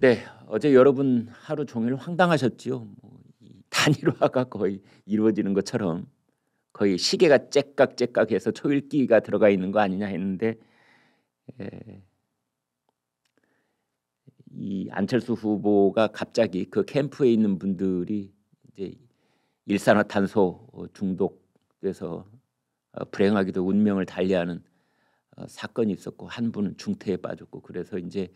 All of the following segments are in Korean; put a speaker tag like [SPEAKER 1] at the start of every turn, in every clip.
[SPEAKER 1] 네, 어제 여러분 하루 종일 황당하셨지요. 이 단일화가 거의 이루어지는 것처럼 거의 시계가 째깍째깍해서 초읽기가 들어가 있는 거 아니냐 했는데 이 안철수 후보가 갑자기 그 캠프에 있는 분들이 이제 일산화탄소 중독돼서 불행하게도 운명을 달리하는 사건이 있었고 한 분은 중태에 빠졌고 그래서 이제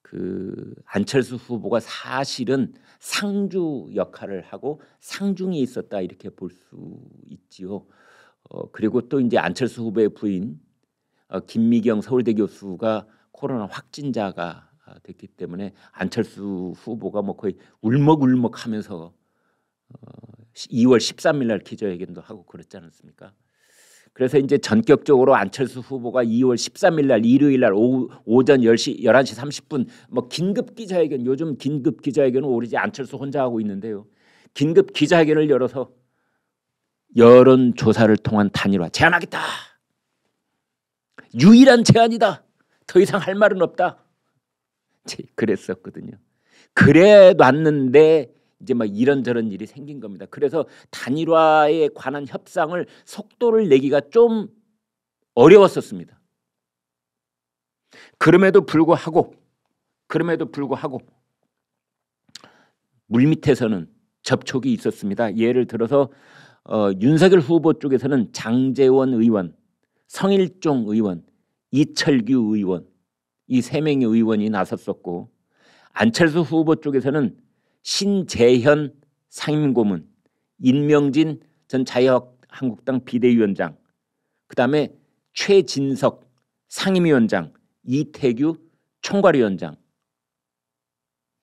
[SPEAKER 1] 그 안철수 후보가 사실은 상주 역할을 하고 상중이 있었다 이렇게 볼 수 있지요. 그리고 또 이제 안철수 후보의 부인 김미경 서울대 교수가 코로나 확진자가 됐기 때문에 안철수 후보가 뭐 거의 울먹울먹하면서 2월 13일 날 기자회견도 하고 그랬지 않습니까? 그래서 이제 전격적으로 안철수 후보가 2월 13일 날 일요일 날 오전 11시 30분 뭐 긴급 기자회견, 요즘 긴급 기자회견은 오로지 안철수 혼자 하고 있는데요. 긴급 기자회견을 열어서 여론 조사를 통한 단일화 제안하겠다. 유일한 제안이다. 더 이상 할 말은 없다. 그랬었거든요. 그래 놨는데 이제 막 이런저런 일이 생긴 겁니다. 그래서 단일화에 관한 협상을 속도를 내기가 좀 어려웠었습니다. 그럼에도 불구하고 물밑에서는 접촉이 있었습니다. 예를 들어서 윤석열 후보 쪽에서는 장제원 의원, 성일종 의원, 이철규 의원 이 세 명의 의원이 나섰었고 안철수 후보 쪽에서는 신재현 상임고문, 임명진 전 자유한국당 비대위원장, 그다음에 최진석 상임위원장, 이태규 총괄위원장.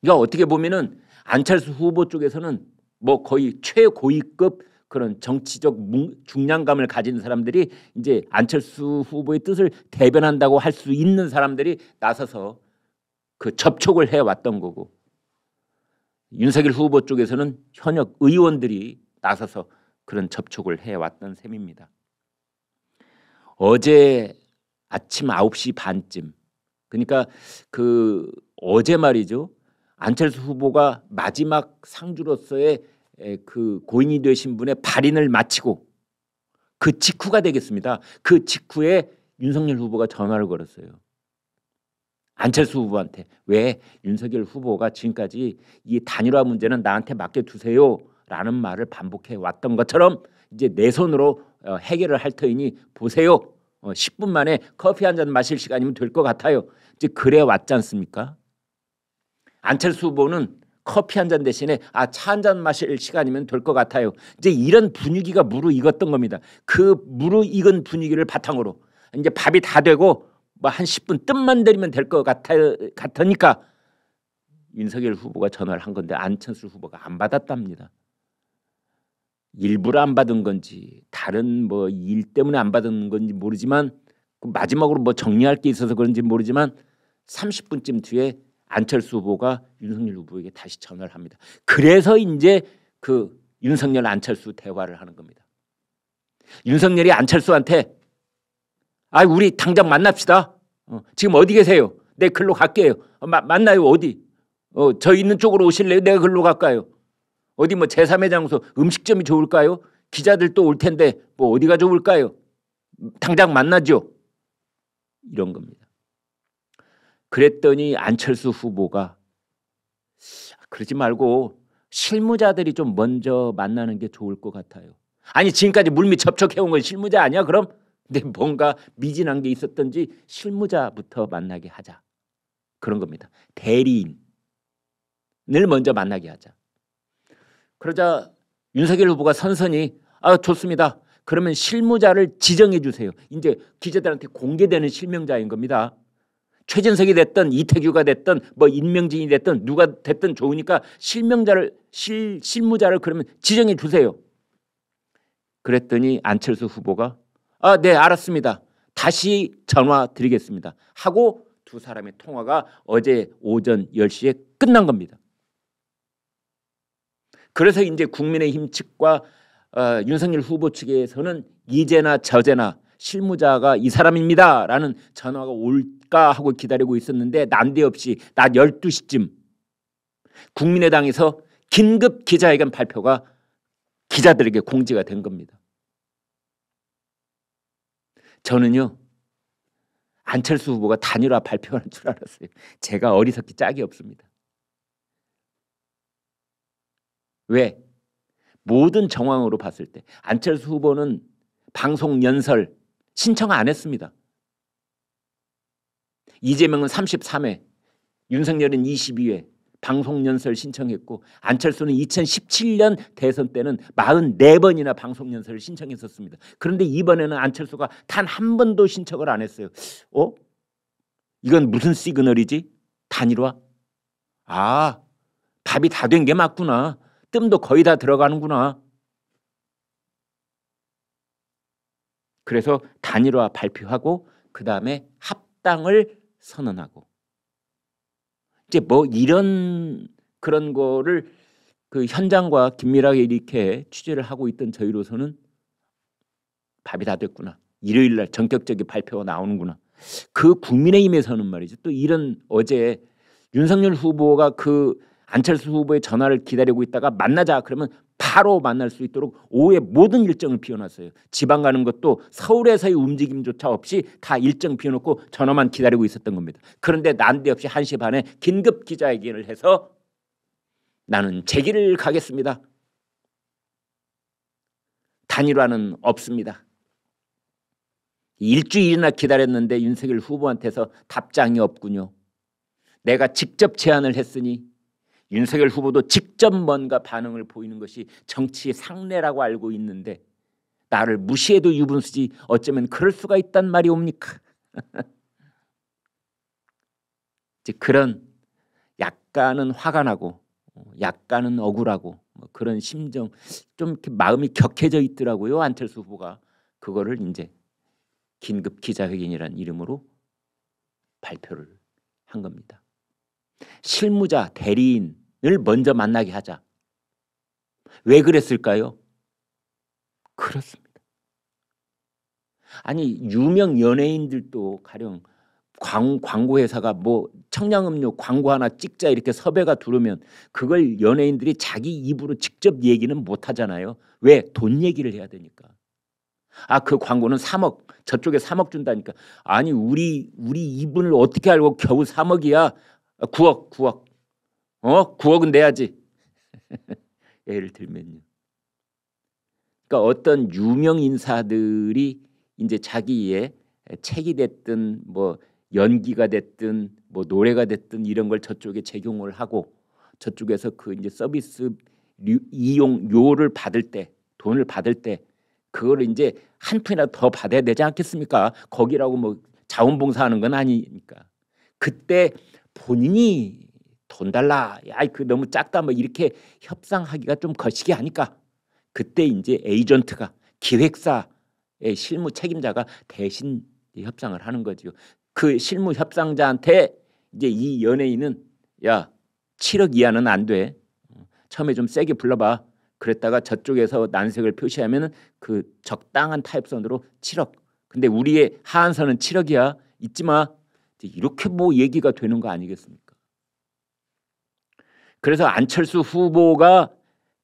[SPEAKER 1] 그러니까 어떻게 보면은 안철수 후보 쪽에서는 뭐 거의 최고위급 그런 정치적 중량감을 가진 사람들이 이제 안철수 후보의 뜻을 대변한다고 할 수 있는 사람들이 나서서 그 접촉을 해왔던 거고 윤석열 후보 쪽에서는 현역 의원들이 나서서 그런 접촉을 해왔던 셈입니다. 어제 아침 9시 반쯤 그러니까 그 어제 말이죠. 안철수 후보가 마지막 상주로서의 그 고인이 되신 분의 발인을 마치고 그 직후가 되겠습니다. 그 직후에 윤석열 후보가 전화를 걸었어요. 안철수 후보한테. 왜 윤석열 후보가 지금까지 이 단일화 문제는 나한테 맡겨두세요 라는 말을 반복해 왔던 것처럼 이제 내 손으로 해결을 할 터이니 보세요. 10분 만에 커피 한 잔 마실 시간이면 될 것 같아요. 이제 그래 왔지 않습니까? 안철수 후보는 커피 한 잔 대신에 차 한 잔 마실 시간이면 될 것 같아요. 이제 이런 분위기가 무르익었던 겁니다. 그 무르익은 분위기를 바탕으로 이제 밥이 다 되고 뭐 한 10분 뜸만 들이면 될 것 같으니까 윤석열 후보가 전화를 한 건데 안철수 후보가 안 받았답니다. 일부러 안 받은 건지 다른 뭐 일 때문에 안 받은 건지 모르지만 마지막으로 뭐 정리할 게 있어서 그런지 모르지만 30분쯤 뒤에 안철수 후보가 윤석열 후보에게 다시 전화를 합니다. 그래서 이제 그 윤석열 안철수 대화를 하는 겁니다. 윤석열이 안철수한테 우리 당장 만납시다. 지금 어디 계세요? 내 글로 갈게요. 만나요. 어디? 저 있는 쪽으로 오실래요? 내가 글로 갈까요? 어디 뭐 제3의 장소 음식점이 좋을까요? 기자들 또 올 텐데 뭐 어디가 좋을까요? 당장 만나죠. 이런 겁니다. 그랬더니 안철수 후보가 그러지 말고 실무자들이 좀 먼저 만나는 게 좋을 것 같아요. 아니 지금까지 물밑 접촉해온 건 실무자 아니야 그럼? 근데 뭔가 미진한 게 있었던지 실무자부터 만나게 하자. 그런 겁니다. 대리인을 먼저 만나게 하자. 그러자 윤석열 후보가 선선히 좋습니다. 그러면 실무자를 지정해 주세요. 이제 기자들한테 공개되는 실명자인 겁니다. 최진석이 됐든 이태규가 됐든 뭐 임명진이 됐든 누가 됐든 좋으니까 실무자를 그러면 지정해 주세요. 그랬더니 안철수 후보가 네 알았습니다. 다시 전화 드리겠습니다. 하고 두 사람의 통화가 어제 오전 10시에 끝난 겁니다. 그래서 이제 국민의힘 측과 윤석열 후보 측에서는 이제나 저제나 실무자가 이 사람입니다라는 전화가 올까 하고 기다리고 있었는데 난데없이 낮 12시쯤 국민의당에서 긴급 기자회견 발표가 기자들에게 공지가 된 겁니다. 저는요, 안철수 후보가 단일화 발표하는 줄 알았어요. 제가 어리석기 짝이 없습니다. 왜? 모든 정황으로 봤을 때 안철수 후보는 방송 연설 신청 안 했습니다. 이재명은 33회, 윤석열은 22회 방송 연설 신청했고, 안철수는 2017년 대선 때는 44번이나 방송 연설을 신청했었습니다. 그런데 이번에는 안철수가 단 한 번도 신청을 안 했어요. 이건 무슨 시그널이지? 단일화? 아, 밥이 다 된 게 맞구나. 뜸도 거의 다 들어가는구나. 그래서 단일화 발표하고 그 다음에 합당을 선언하고, 이제 뭐 이런 그런 거를 그 현장과 긴밀하게 이렇게 취재를 하고 있던 저희로서는 밥이 다 됐구나. 일요일 날 전격적인 발표가 나오는구나. 그 국민의힘에서는 말이죠. 또 이런 어제 윤석열 후보가 그 안철수 후보의 전화를 기다리고 있다가 만나자 그러면 바로 만날 수 있도록 오후에 모든 일정을 비워놨어요. 지방 가는 것도 서울에서의 움직임조차 없이 다 일정 비워놓고 전화만 기다리고 있었던 겁니다. 그런데 난데없이 1시 반에 긴급 기자회견을 해서 나는 제 길을 가겠습니다. 단일화는 없습니다. 일주일이나 기다렸는데 윤석열 후보한테서 답장이 없군요. 내가 직접 제안을 했으니 윤석열 후보도 직접 뭔가 반응을 보이는 것이 정치의 상례라고 알고 있는데 나를 무시해도 유분수지 어쩌면 그럴 수가 있단 말이 옵니까? 이제 그런 약간은 화가 나고 약간은 억울하고 뭐 그런 심정, 좀 이렇게 마음이 격해져 있더라고요. 안철수 후보가 그거를 이제 긴급 기자회견이라는 이름으로 발표를 한 겁니다. 실무자 대리인을 먼저 만나게 하자. 왜 그랬을까요? 그렇습니다. 아니 유명 연예인들도 가령 광고회사가 뭐 청량음료 광고 하나 찍자 이렇게 섭외가 들어오면 그걸 연예인들이 자기 입으로 직접 얘기는 못 하잖아요. 왜? 돈 얘기를 해야 되니까. 그 광고는 3억, 저쪽에 3억 준다니까. 아니 우리 이분을 어떻게 알고 겨우 3억이야? 9억. 9억은 내야지. 예를 들면요. 그러니까 어떤 유명 인사들이 이제 자기의 책이 됐든 뭐 연기가 됐든 뭐 노래가 됐든 이런 걸 저쪽에 제공을 하고 저쪽에서 그 이제 서비스 이용료를 받을 때, 돈을 받을 때 그걸 이제 한 푼이라도 더 받아야 되지 않겠습니까? 거기라고 뭐 자원봉사하는 건 아니니까. 그때 본인이 돈 달라, 야, 그 너무 작다, 뭐 이렇게 협상하기가 좀 거시기 하니까 그때 이제 에이전트가, 기획사의 실무 책임자가 대신 협상을 하는 거죠. 그 실무 협상자한테 이제 이 연예인은 야 7억 이하는 안 돼. 처음에 좀 세게 불러봐. 그랬다가 저쪽에서 난색을 표시하면은 그 적당한 타협선으로 7억. 근데 우리의 하한선은 7억이야. 잊지 마. 이렇게 뭐 얘기가 되는 거 아니겠습니까? 그래서 안철수 후보가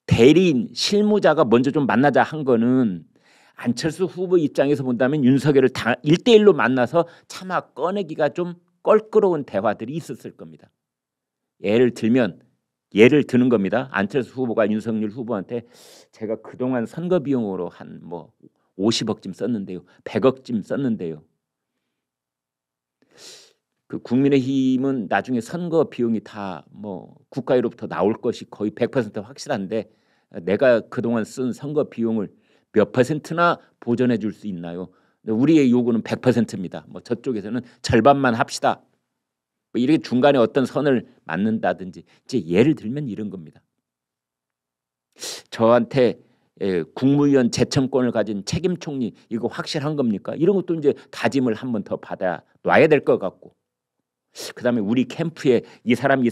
[SPEAKER 1] 대리인 실무자가 먼저 좀 만나자 한 거는 안철수 후보 입장에서 본다면 윤석열을 1대1로 만나서 차마 꺼내기가 좀 껄끄러운 대화들이 있었을 겁니다. 예를 드는 겁니다. 안철수 후보가 윤석열 후보한테 제가 그동안 선거 비용으로 한 뭐 50억쯤 썼는데요. 100억쯤 썼는데요. 그 국민의힘은 나중에 선거 비용이 다 뭐 국가로부터 나올 것이 거의 100% 확실한데 내가 그동안 쓴 선거 비용을 몇 퍼센트나 보전해 줄 수 있나요? 우리의 요구는 100%입니다. 뭐 저쪽에서는 절반만 합시다. 뭐 이렇게 중간에 어떤 선을 맞는다든지 이제 예를 들면 이런 겁니다. 저한테 국무위원 재청권을 가진 책임 총리 이거 확실한 겁니까? 이런 것도 이제 다짐을 한 번 더 받아 놔야 될 것 같고, 그다음에 우리 캠프에 이 사람은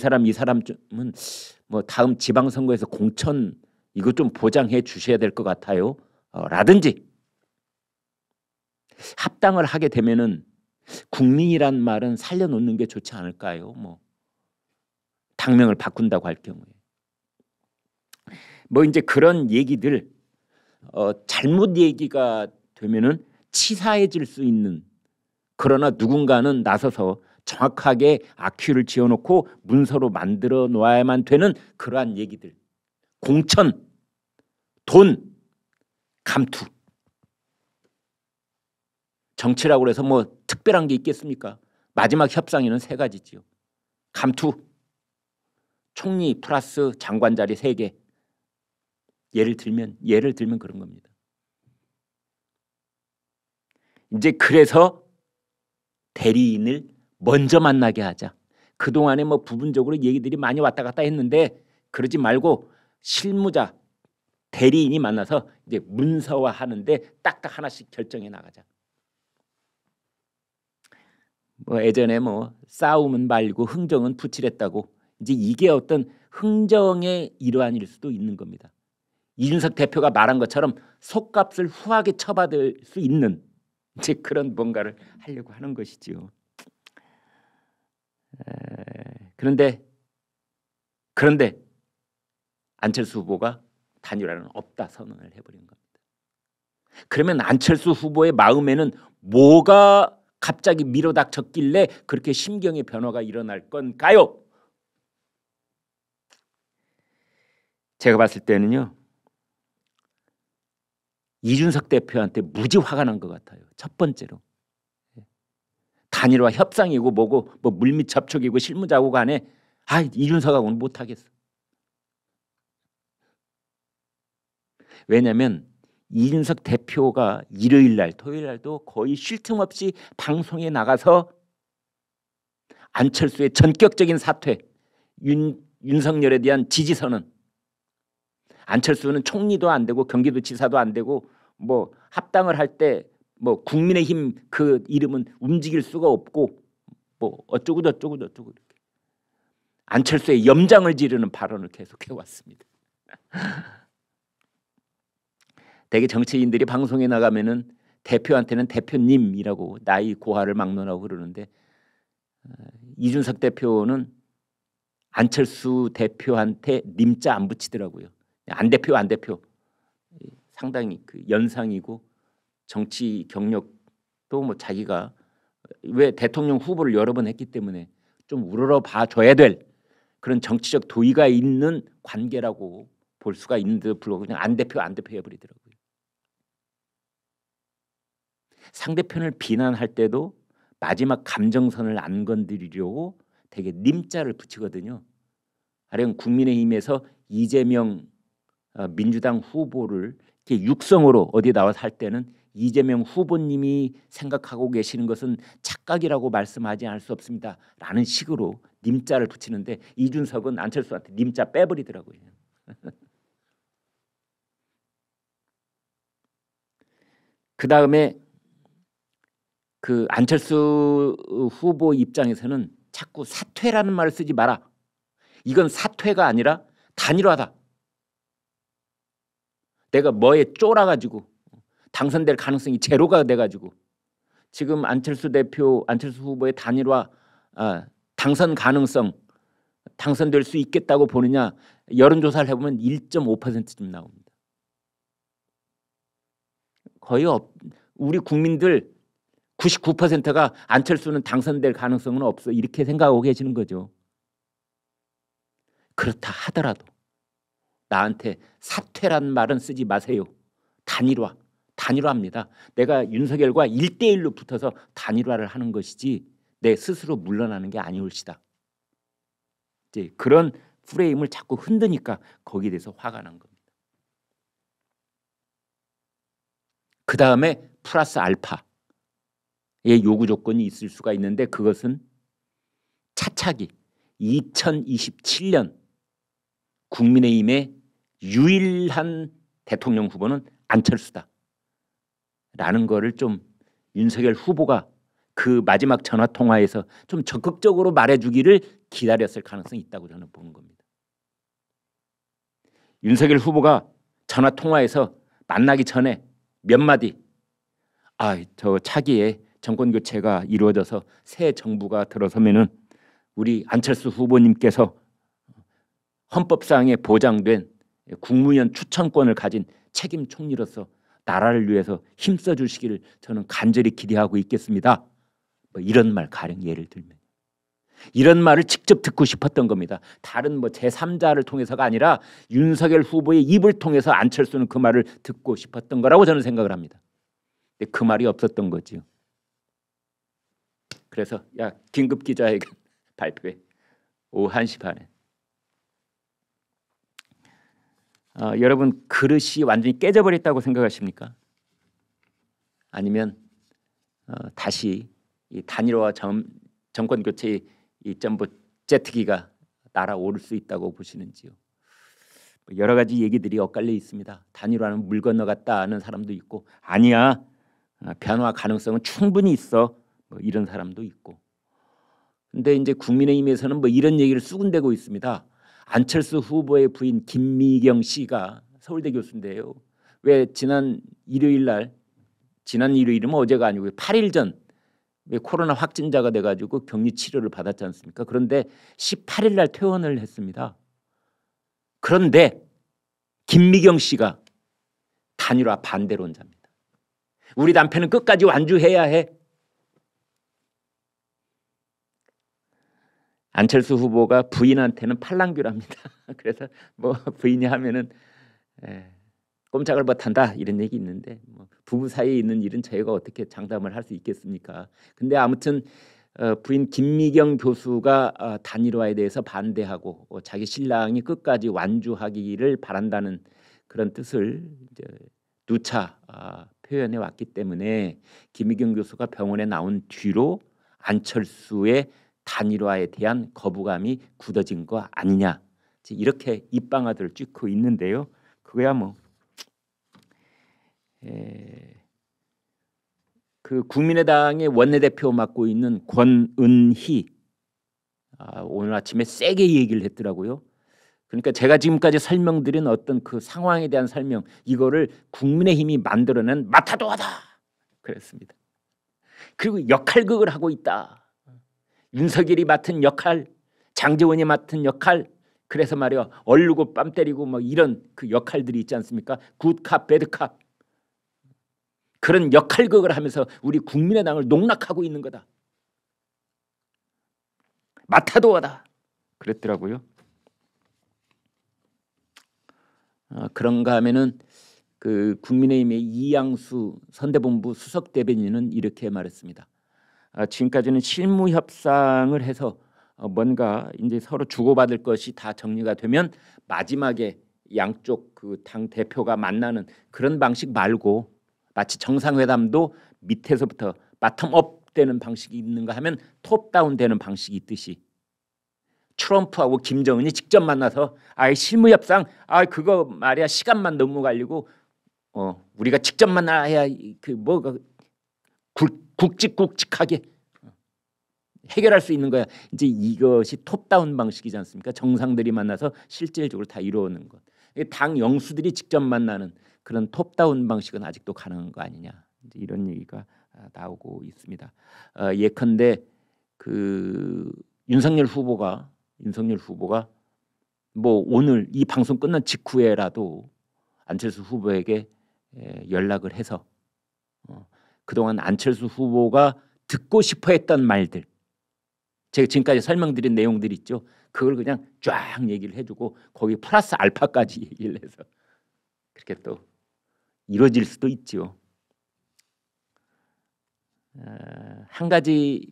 [SPEAKER 1] 뭐 다음 지방선거에서 공천 이거 좀 보장해 주셔야 될 것 같아요. 라든지 합당을 하게 되면은 국민이란 말은 살려놓는 게 좋지 않을까요? 뭐 당명을 바꾼다고 할 경우에 뭐 이제 그런 얘기들 잘못 얘기가 되면은 치사해질 수 있는, 그러나 누군가는 나서서 정확하게 아큐를 지어놓고 문서로 만들어 놓아야만 되는 그러한 얘기들, 공천, 돈, 감투. 정치라고 해서 뭐 특별한 게 있겠습니까? 마지막 협상에는 세 가지지요. 감투, 총리 플러스 장관 자리 3개. 예를 들면 그런 겁니다. 이제 그래서 대리인을 먼저 만나게 하자. 그동안에 뭐 부분적으로 얘기들이 많이 왔다 갔다 했는데 그러지 말고 실무자, 대리인이 만나서 이제 문서화하는데 딱딱 하나씩 결정해 나가자. 뭐 예전에 뭐 싸움은 말고 흥정은 붙이랬다고, 이제 이게 어떤 흥정의 일환일 수도 있는 겁니다. 이준석 대표가 말한 것처럼 속값을 후하게 쳐받을 수 있는 이제 그런 뭔가를 하려고 하는 것이지요. 그런데 안철수 후보가 단일화는 없다 선언을 해버린 겁니다. 그러면 안철수 후보의 마음에는 뭐가 갑자기 밀어닥쳤길래 그렇게 심경의 변화가 일어날 건가요? 제가 봤을 때는요, 이준석 대표한테 무지 화가 난 것 같아요. 첫 번째로 단일화 협상이고 뭐고 뭐 물밑 접촉이고 실무자고 간에 이준석하고는 못하겠어. 왜냐하면 이준석 대표가 일요일 날 토요일 날도 거의 쉴 틈 없이 방송에 나가서 안철수의 전격적인 사퇴, 윤석열에 대한 지지선언, 안철수는 총리도 안 되고 경기도지사도 안 되고 뭐 합당을 할 때 뭐 국민의힘 그 이름은 움직일 수가 없고 뭐 어쩌고 저쩌고 이렇게 안철수의 염장을 지르는 발언을 계속해 왔습니다. 대개 정치인들이 방송에 나가면은 대표한테는 대표님이라고 나이 고하를 막론하고 그러는데 이준석 대표는 안철수 대표한테 님자 안 붙이더라고요. 안 대표 상당히 그 연상이고 정치 경력도 뭐 자기가 왜 대통령 후보를 여러 번 했기 때문에 좀 우러러 봐줘야 될 그런 정치적 도의가 있는 관계라고 볼 수가 있는데도 불구하고 그냥 안 대표 해버리더라고요. 상대편을 비난할 때도 마지막 감정선을 안 건드리려고 되게 님자를 붙이거든요. 아령 국민의힘에서 이재명 민주당 후보를 이렇게 육성으로 어디 나와서 할 때는 이재명 후보님이 생각하고 계시는 것은 착각이라고 말씀하지 않을 수 없습니다. 라는 식으로 님자를 붙이는데 이준석은 안철수한테 님자 빼버리더라고요. 그 다음에 그 안철수 후보 입장에서는 자꾸 사퇴라는 말을 쓰지 마라. 이건 사퇴가 아니라 단일화다. 내가 뭐에 쫄아가지고 당선될 가능성이 제로가 돼가지고 지금 안철수 후보의 단일화 당선 가능성, 당선될 수 있겠다고 보느냐, 여론조사를 해보면 1.5%쯤 나옵니다. 거의 우리 국민들 99%가 안철수는 당선될 가능성은 없어 이렇게 생각하고 계시는 거죠. 그렇다 하더라도 나한테 사퇴란 말은 쓰지 마세요. 단일화입니다. 내가 윤석열과 1대1로 붙어서 단일화를 하는 것이지 내 스스로 물러나는 게 아니올시다. 이제 그런 프레임을 자꾸 흔드니까 거기에 대해서 화가 난 겁니다. 그 다음에 플러스 알파의 요구 조건이 있을 수가 있는데 그것은 차차기 2027년 국민의힘의 유일한 대통령 후보는 안철수다 라는 거를 좀 윤석열 후보가 그 마지막 전화통화에서 좀 적극적으로 말해주기를 기다렸을 가능성이 있다고 저는 보는 겁니다. 윤석열 후보가 전화통화에서 만나기 전에 몇 마디 저 차기에 정권교체가 이루어져서 새 정부가 들어서면은 우리 안철수 후보님께서 헌법상에 보장된 국무위원 추천권을 가진 책임 총리로서 나라를 위해서 힘써 주시기를 저는 간절히 기대하고 있겠습니다. 뭐 이런 말 가령 예를 들면 이런 말을 직접 듣고 싶었던 겁니다. 다른 뭐 제3자를 통해서가 아니라 윤석열 후보의 입을 통해서 안철수는 그 말을 듣고 싶었던 거라고 저는 생각을 합니다. 근데 그 말이 없었던 거지요. 그래서 야 긴급 기자회견 발표해. 오후 1시 반에. 여러분 그릇이 완전히 깨져버렸다고 생각하십니까? 아니면 다시 이 단일화 정권 교체의 이 점보 제트기가 날아오를 수 있다고 보시는지요? 여러 가지 얘기들이 엇갈려 있습니다. 단일화는 물 건너갔다는 사람도 있고 아니야 변화 가능성은 충분히 있어 뭐 이런 사람도 있고. 근데 이제 국민의힘에서는 뭐 이런 얘기를 수군대고 있습니다. 안철수 후보의 부인 김미경 씨가 서울대 교수인데요. 왜 지난 일요일이면 어제가 아니고 8일 전 왜 코로나 확진자가 돼가지고 격리 치료를 받았지 않습니까? 그런데 18일 날 퇴원을 했습니다. 그런데 김미경 씨가 단일화 반대론자입니다. 우리 남편은 끝까지 완주해야 해. 안철수 후보가 부인한테는 팔랑귀랍니다. 그래서 뭐 부인이 하면은 꼼짝을 못한다 이런 얘기 있는데 뭐 부부 사이에 있는 일은 저희가 어떻게 장담을 할 수 있겠습니까? 근데 아무튼 부인 김미경 교수가 단일화에 대해서 반대하고 자기 신랑이 끝까지 완주하기를 바란다는 그런 뜻을 이제 누차 표현해 왔기 때문에 김미경 교수가 병원에 나온 뒤로 안철수의 단일화에 대한 거부감이 굳어진 거 아니냐 이렇게 입방아들을 쫓고 있는데요. 그거야 뭐 그 국민의당의 원내대표 맡고 있는 권은희 오늘 아침에 세게 얘기를 했더라고요. 그러니까 제가 지금까지 설명드린 어떤 그 상황에 대한 설명 이거를 국민의힘이 만들어낸 마타도하다 그랬습니다. 그리고 역할극을 하고 있다. 윤석열이 맡은 역할, 장제원이 맡은 역할, 그래서 말이야 얼르고 뺨 때리고 뭐 이런 그 역할들이 있지 않습니까? 굿캅, 배드캅 그런 역할극을 하면서 우리 국민의당을 농락하고 있는 거다. 마타도어다 그랬더라고요. 그런가 하면은 그 국민의힘의 이양수 선대본부 수석 대변인은 이렇게 말했습니다. 지금까지는 실무 협상을 해서 뭔가 이제 서로 주고받을 것이 다 정리가 되면 마지막에 양쪽 그 당 대표가 만나는 그런 방식 말고 마치 정상회담도 밑에서부터 바텀업 되는 방식이 있는가 하면 톱다운 되는 방식이 있듯이 트럼프하고 김정은이 직접 만나서 실무 협상 그거 말이야 시간만 너무 갈리고 우리가 직접 만나야 그 뭐가 굵직굵직하게 해결할 수 있는 거야. 이제 이것이 톱다운 방식이지 않습니까? 정상들이 만나서 실질적으로 다 이루어오는 것. 당 영수들이 직접 만나는 그런 톱다운 방식은 아직도 가능한 거 아니냐. 이제 이런 얘기가 나오고 있습니다. 예컨대 그 윤석열 후보가 뭐 오늘 이 방송 끝난 직후에라도 안철수 후보에게 연락을 해서 그동안 안철수 후보가 듣고 싶어했던 말들 제가 지금까지 설명드린 내용들 있죠. 그걸 그냥 쫙 얘기를 해주고 거기 플러스 알파까지 얘기를 해서 그렇게 또 이루어질 수도 있죠. 한 가지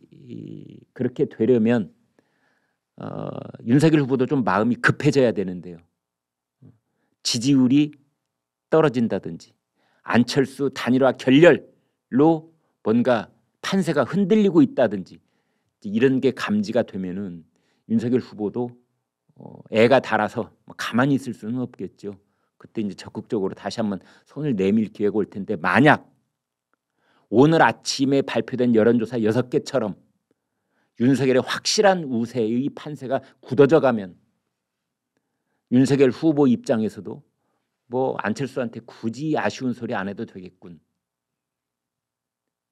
[SPEAKER 1] 그렇게 되려면 윤석열 후보도 좀 마음이 급해져야 되는데요. 지지율이 떨어진다든지 안철수 단일화 결렬로 뭔가 판세가 흔들리고 있다든지 이런 게 감지가 되면은 윤석열 후보도 애가 달아서 가만히 있을 수는 없겠죠. 그때 이제 적극적으로 다시 한번 손을 내밀 기회가 올 텐데 만약 오늘 아침에 발표된 여론조사 6개처럼 윤석열의 확실한 우세의 판세가 굳어져 가면 윤석열 후보 입장에서도 뭐 안철수한테 굳이 아쉬운 소리 안 해도 되겠군.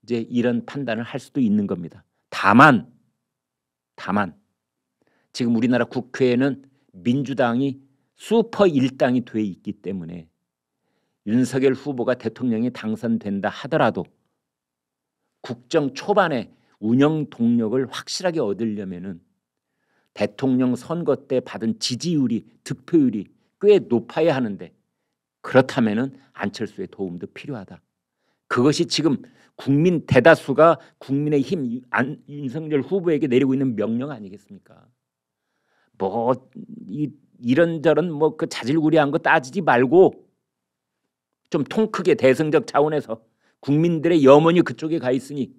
[SPEAKER 1] 이제 이런 판단을 할 수도 있는 겁니다. 다만 지금 우리나라 국회에는 민주당이 슈퍼 일당이 돼 있기 때문에 윤석열 후보가 대통령이 당선된다 하더라도 국정 초반에 운영 동력을 확실하게 얻으려면은 대통령 선거 때 받은 지지율이 득표율이 꽤 높아야 하는데 그렇다면은 안철수의 도움도 필요하다. 그것이 지금 국민 대다수가 국민의힘 윤석열 후보에게 내리고 있는 명령 아니겠습니까? 뭐 이런저런 뭐 그 자질구레한 거 따지지 말고 좀 통 크게 대승적 차원에서 국민들의 염원이 그쪽에 가 있으니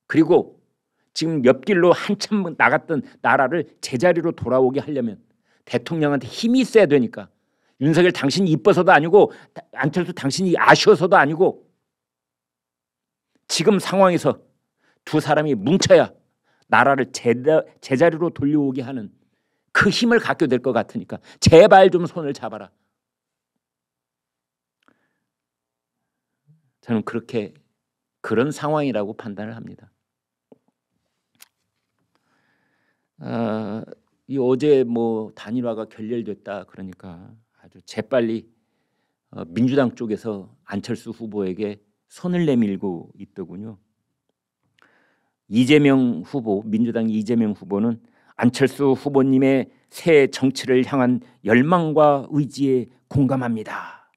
[SPEAKER 1] 그리고 지금 옆길로 한참 나갔던 나라를 제자리로 돌아오게 하려면 대통령한테 힘이 있어야 되니까 윤석열 당신이 이뻐서도 아니고 안철수 당신이 아쉬워서도 아니고 지금 상황에서 두 사람이 뭉쳐야 나라를 제자리로 돌려오게 하는 그 힘을 갖게 될 것 같으니까 제발 좀 손을 잡아라. 저는 그런 상황이라고 판단을 합니다. 이 어제 뭐 단일화가 결렬됐다 그러니까 아주 재빨리 민주당 쪽에서 안철수 후보에게 손을 내밀고 있더군요. 이재명 후보, 민주당 이재명 후보는 안철수 후보님의 새 정치를 향한 열망과 의지에 공감합니다.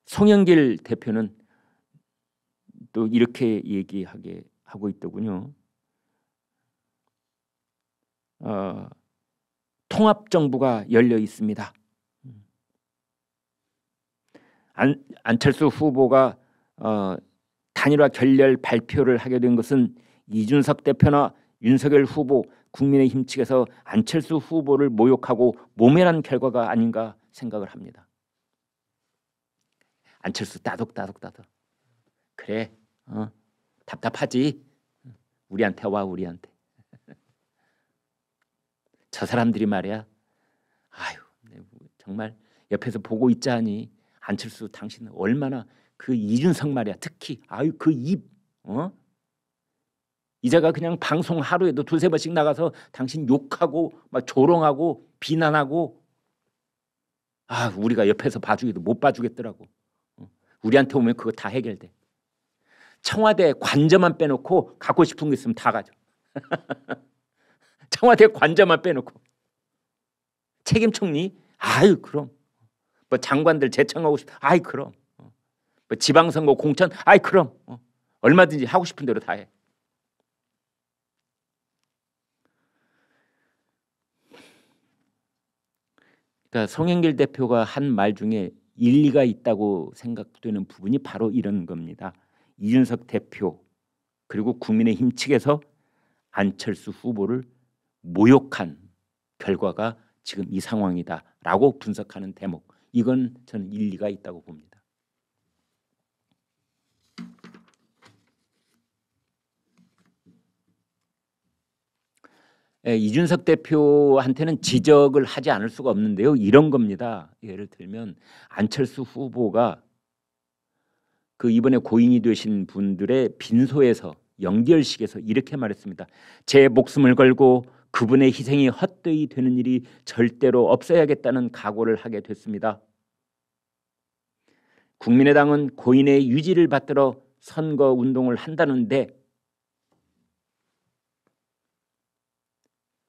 [SPEAKER 1] 송영길 대표는 또 이렇게 얘기하게 하고 있더군요. 통합정부가 열려 있습니다. 안철수 후보가 단일화 결렬 발표를 하게 된 것은 이준석 대표나 윤석열 후보, 국민의힘 측에서 안철수 후보를 모욕하고 모멸한 결과가 아닌가 생각을 합니다. 안철수 따독따독 그래 답답하지 우리한테 와 우리한테 저 사람들이 말이야 아유 정말 옆에서 보고 있자니 안철수 당신은 얼마나 그 이준석 말이야 특히 아유 그 입 이자가 그냥 방송 하루에도 두세 번씩 나가서 당신 욕하고 막 조롱하고 비난하고 우리가 옆에서 봐주기도 못 봐주겠더라고. 우리한테 오면 그거 다 해결돼. 청와대 관저만 빼놓고 갖고 싶은 거 있으면 다 가져. 청와대 관저만 빼놓고 책임 총리 아유 그럼 뭐 장관들 제청하고 싶 아이 그럼 뭐 지방선거 공천 아이 그럼 얼마든지 하고 싶은 대로 다 해. 그러니까 송영길 대표가 한 말 중에 일리가 있다고 생각되는 부분이 바로 이런 겁니다. 이준석 대표 그리고 국민의힘 측에서 안철수 후보를 모욕한 결과가 지금 이 상황이다라고 분석하는 대목. 이건 저는 일리가 있다고 봅니다. 이준석 대표한테는 지적을 하지 않을 수가 없는데요. 이런 겁니다. 예를 들면 안철수 후보가 그 이번에 고인이 되신 분들의 빈소에서 영결식에서 이렇게 말했습니다. 제 목숨을 걸고 그분의 희생이 헛되이 되는 일이 절대로 없어야겠다는 각오를 하게 됐습니다. 국민의당은 고인의 유지를 받들어 선거 운동을 한다는데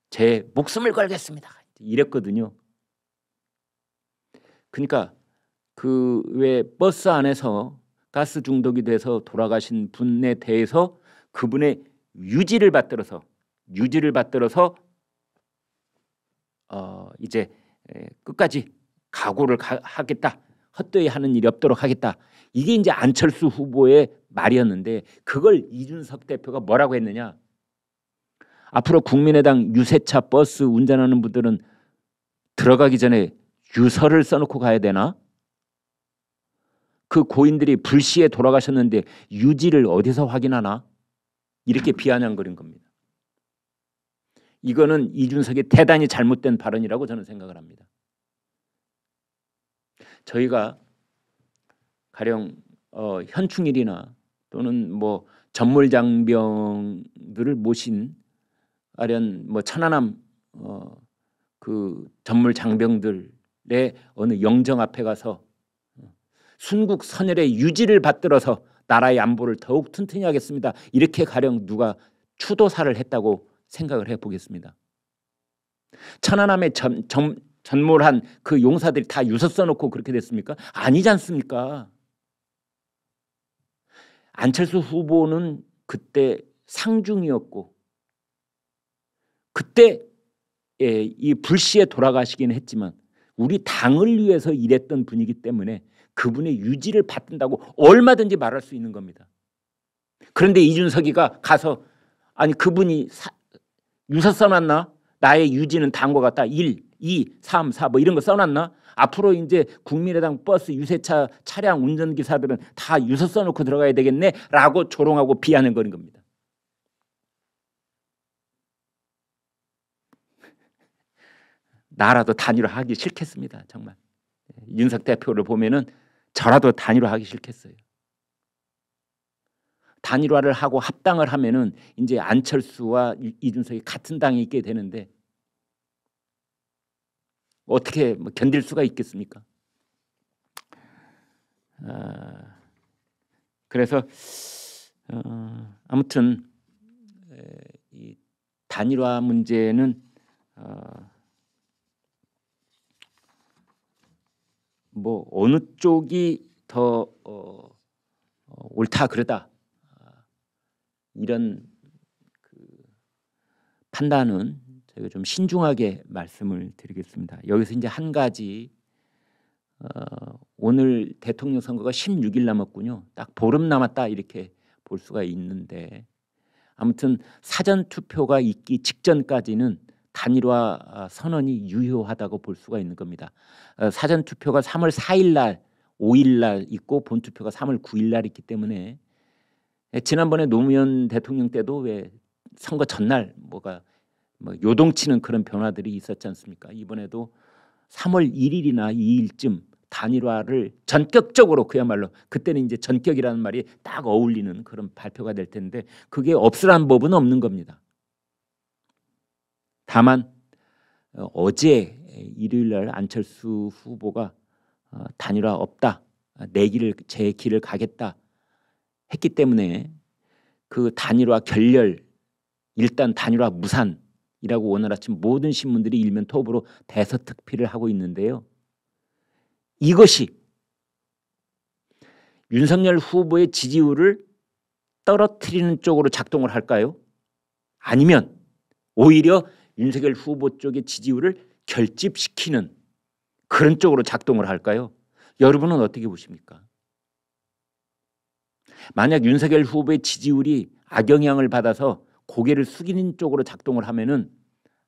[SPEAKER 1] 제 목숨을 걸겠습니다. 이랬거든요. 그러니까 그 왜 버스 안에서 가스 중독이 돼서 돌아가신 분에 대해서 그분의 유지를 받들어서 이제 끝까지 각오를 하겠다. 헛되이 하는 일이 없도록 하겠다. 이게 이제 안철수 후보의 말이었는데 그걸 이준석 대표가 뭐라고 했느냐? 앞으로 국민의당 유세차 버스 운전하는 분들은 들어가기 전에 유서를 써놓고 가야 되나? 그 고인들이 불시에 돌아가셨는데 유지를 어디서 확인하나? 이렇게 비아냥거린 겁니다. 이거는 이준석이 대단히 잘못된 발언이라고 저는 생각을 합니다. 저희가 가령 현충일이나 또는 뭐 전몰장병들을 모신 아련 뭐 천안함 그 전물 장병들의 어느 영정 앞에 가서 순국 선열의 유지를 받들어서 나라의 안보를 더욱 튼튼히 하겠습니다. 이렇게 가령 누가 추도사를 했다고 생각을 해보겠습니다. 천안함에 전몰한 그 용사들이 다 유서 써놓고 그렇게 됐습니까? 아니지 않습니까? 안철수 후보는 그때 상중이었고 그때 이 불시에 돌아가시긴 했지만 우리 당을 위해서 일했던 분이기 때문에 그분의 유지를 받든다고 얼마든지 말할 수 있는 겁니다. 그런데 이준석이가 가서 아니 그분이 유서 써놨나? 나의 유지는 다음과 같다. 1, 2, 3, 4 뭐 이런 거 써놨나? 앞으로 이제 국민의당 버스 유세차 차량 운전기사들은 다 유서 써놓고 들어가야 되겠네 라고 조롱하고 비하는 거는 겁니다. 나라도 단일화하기 싫겠습니다. 정말. 윤석 대표를 보면은 저라도 단일화하기 싫겠어요. 단일화를 하고 합당을 하면은 이제 안철수와 이준석이 같은 당에 있게 되는데 어떻게 견딜 수가 있겠습니까? 그래서 아무튼 이 단일화 문제는 뭐 어느 쪽이 더 옳다 그러다 이런 그 판단은 저희가 좀 신중하게 말씀을 드리겠습니다. 여기서 이제 한 가지 오늘 대통령 선거가 16일 남았군요. 딱 보름 남았다 이렇게 볼 수가 있는데 아무튼 사전 투표가 있기 직전까지는 단일화 선언이 유효하다고 볼 수가 있는 겁니다. 사전 투표가 3월 4일 날, 5일 날 있고 본 투표가 3월 9일 날 있기 때문에 지난번에 노무현 대통령 때도 왜 선거 전날 뭐가 뭐 요동치는 그런 변화들이 있었지 않습니까? 이번에도 3월 1일이나 2일쯤 단일화를 전격적으로 그야말로 그때는 이제 전격이라는 말이 딱 어울리는 그런 발표가 될 텐데 그게 없으란 법은 없는 겁니다. 다만 어제 일요일 날 안철수 후보가 단일화 없다, 제 길을 가겠다 했기 때문에 그 단일화 결렬, 일단 단일화 무산이라고 오늘 아침 모든 신문들이 일면 톱으로 대서특필을 하고 있는데요. 이것이 윤석열 후보의 지지율을 떨어뜨리는 쪽으로 작동을 할까요? 아니면 오히려 윤석열 후보 쪽의 지지율을 결집시키는 그런 쪽으로 작동을 할까요? 여러분은 어떻게 보십니까? 만약 윤석열 후보의 지지율이 악영향을 받아서 고개를 숙이는 쪽으로 작동을 하면은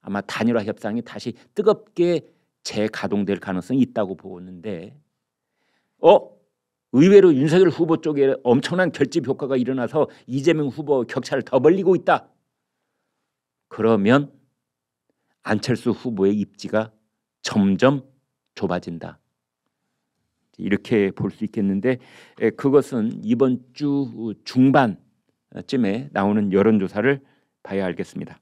[SPEAKER 1] 아마 단일화 협상이 다시 뜨겁게 재가동될 가능성이 있다고 보는데 의외로 윤석열 후보 쪽에 엄청난 결집 효과가 일어나서 이재명 후보 격차를 더 벌리고 있다. 그러면 안철수 후보의 입지가 점점 좁아진다. 이렇게 볼 수 있겠는데 그것은 이번 주 중반쯤에 나오는 여론조사를 봐야 알겠습니다.